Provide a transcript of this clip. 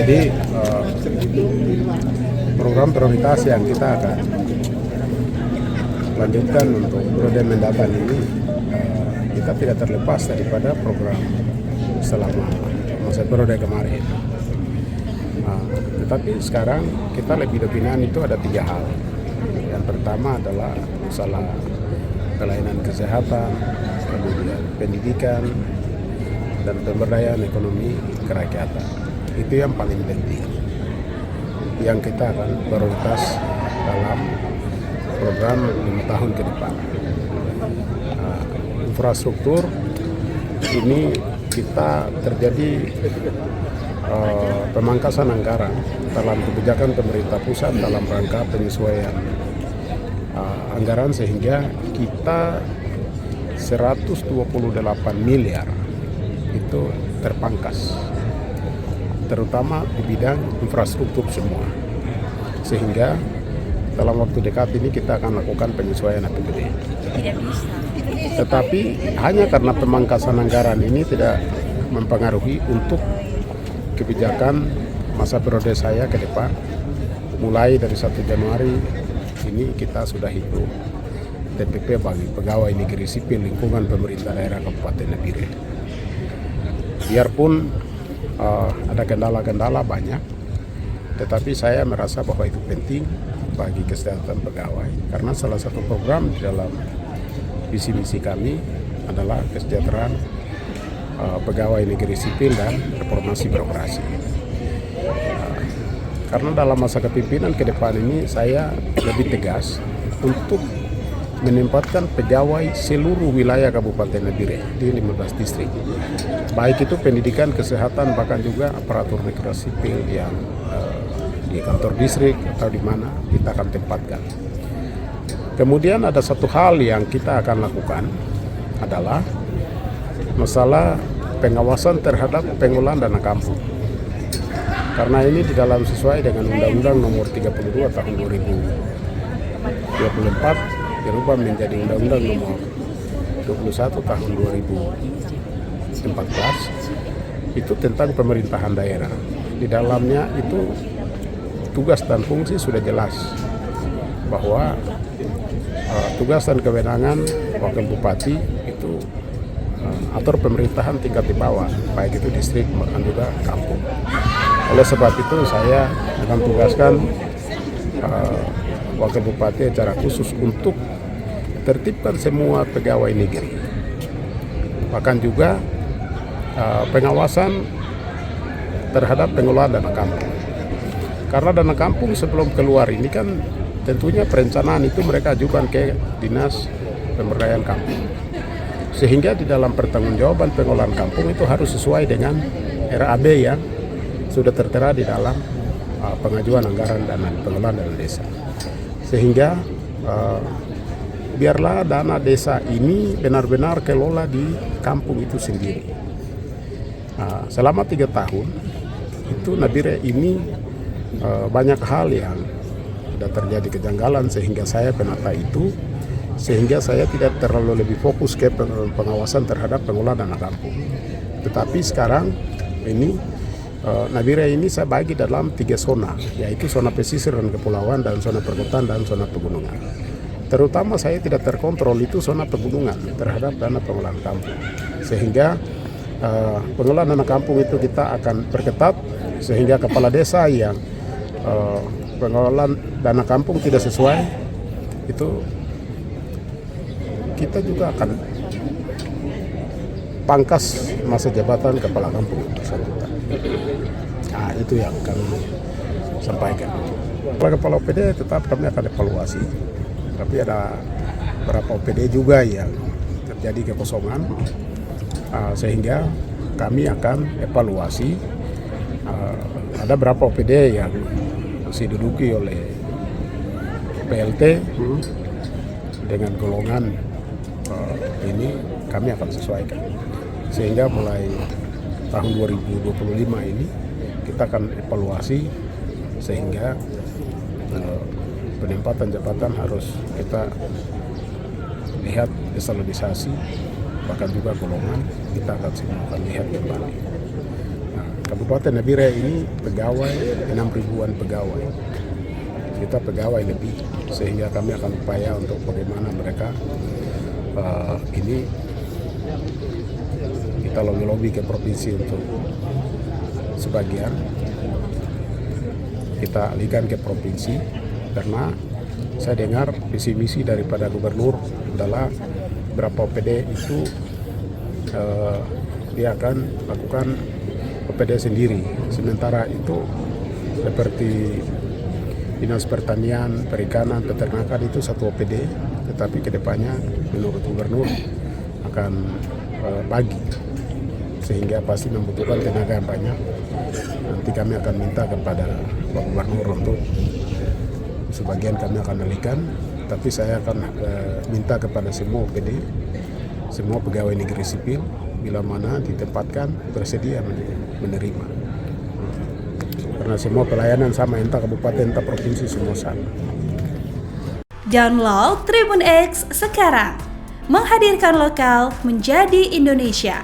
Jadi program prioritas yang kita akan lanjutkan untuk periode mendatang ini, kita tidak terlepas daripada program selama masa periode kemarin. Tetapi sekarang kita lebih dominan itu ada 3 hal. Yang pertama adalah masalah pelayanan kesehatan, kemudian pendidikan, dan pemberdayaan ekonomi kerakyatan. Itu yang paling penting, yang kita akan prioritas dalam program 5 tahun ke depan. Infrastruktur ini kita terjadi pemangkasan anggaran dalam kebijakan pemerintah pusat dalam rangka penyesuaian anggaran, sehingga kita 128 miliar itu terpangkas, terutama di bidang infrastruktur semua, sehingga dalam waktu dekat ini kita akan lakukan penyesuaian APBD. Tetapi hanya karena pemangkasan anggaran ini tidak mempengaruhi untuk kebijakan masa periode saya ke depan. Mulai dari 1 Januari ini kita sudah hitung TPP bagi pegawai negeri sipil lingkungan pemerintah daerah Kabupaten Nabire. Biarpun ada kendala-kendala banyak, tetapi saya merasa bahwa itu penting bagi kesehatan pegawai, karena salah satu program di dalam visi misi kami adalah kesejahteraan pegawai negeri sipil dan reformasi birokrasi. Karena dalam masa kepemimpinan ke depan ini saya lebih tegas untuk menempatkan pegawai seluruh wilayah Kabupaten Nabire di 15 distrik, baik itu pendidikan, kesehatan, bahkan juga aparatur negara sipil yang di kantor distrik atau di mana kita akan tempatkan. Kemudian ada satu hal yang kita akan lakukan adalah masalah pengawasan terhadap pengelolaan dana kampung. Karena ini di dalam sesuai dengan Undang-Undang Nomor 32 Tahun 2024 dirubah menjadi Undang-Undang Nomor 21 Tahun 2014 itu tentang pemerintahan daerah. Di dalamnya itu tugas dan fungsi sudah jelas bahwa tugas dan kewenangan wakil bupati itu atur pemerintahan tingkat di bawah, baik itu distrik bahkan juga kampung. Oleh sebab itu saya akan tugaskan wakil bupati secara khusus untuk tertibkan semua pegawai negeri, bahkan juga pengawasan terhadap pengelolaan dana kampung. Karena dana kampung sebelum keluar ini kan tentunya perencanaan itu mereka ajukan ke Dinas Pemberdayaan Kampung, sehingga di dalam pertanggungjawaban pengelolaan kampung itu harus sesuai dengan RAB yang sudah tertera di dalam pengajuan anggaran dana pengelolaan dana desa. Sehingga biarlah dana desa ini benar-benar kelola di kampung itu sendiri. Selama 3 tahun itu Nabire ini banyak hal yang sudah terjadi kejanggalan, sehingga saya penata itu, sehingga saya tidak terlalu lebih fokus ke pengawasan terhadap pengelolaan dana kampung. Tetapi sekarang ini Nabire ini saya bagi dalam 3 zona, yaitu zona pesisir dan kepulauan, dan zona perkotaan, dan zona pegunungan. Terutama saya tidak terkontrol itu zona pegunungan terhadap dana pengelolaan kampung, sehingga pengelolaan dana kampung itu kita akan perketat, sehingga kepala desa yang pengelolaan dana kampung tidak sesuai itu kita juga akan pangkas masa jabatan kepala kampung bersangkutan. Nah, itu yang kami sampaikan. Kepala OPD tetap kami akan evaluasi, tapi ada beberapa OPD juga yang terjadi kekosongan, sehingga kami akan evaluasi. Ada beberapa OPD yang masih diduduki oleh PLT dengan golongan ini kami akan sesuaikan, sehingga mulai tahun 2025 ini kita akan evaluasi, sehingga penempatan jabatan harus kita lihat eselonisasi, bahkan juga golongan kita akan lihat kembali. Nah, Kabupaten Nabire ini pegawai 6 ribuan pegawai. Kita pegawai lebih, sehingga kami akan upaya untuk bagaimana mereka ini kita lobby ke provinsi untuk sebagian kita alihkan ke provinsi, karena saya dengar visi misi daripada gubernur adalah berapa OPD itu dia akan lakukan OPD sendiri. Sementara itu seperti Dinas Pertanian, Perikanan, Peternakan itu satu OPD, tetapi kedepannya menurut gubernur akan bagi, sehingga pasti membutuhkan tenaga yang banyak. Nanti kami akan minta kepada Pak Gubernur untuk sebagian kami akan alihkan, tapi saya akan minta kepada semua OPD, semua pegawai negeri sipil, bila mana ditempatkan bersedia menerima. Karena semua pelayanan sama, entah kabupaten, entah provinsi, semua sama. Download Tribun X sekarang, menghadirkan lokal menjadi Indonesia.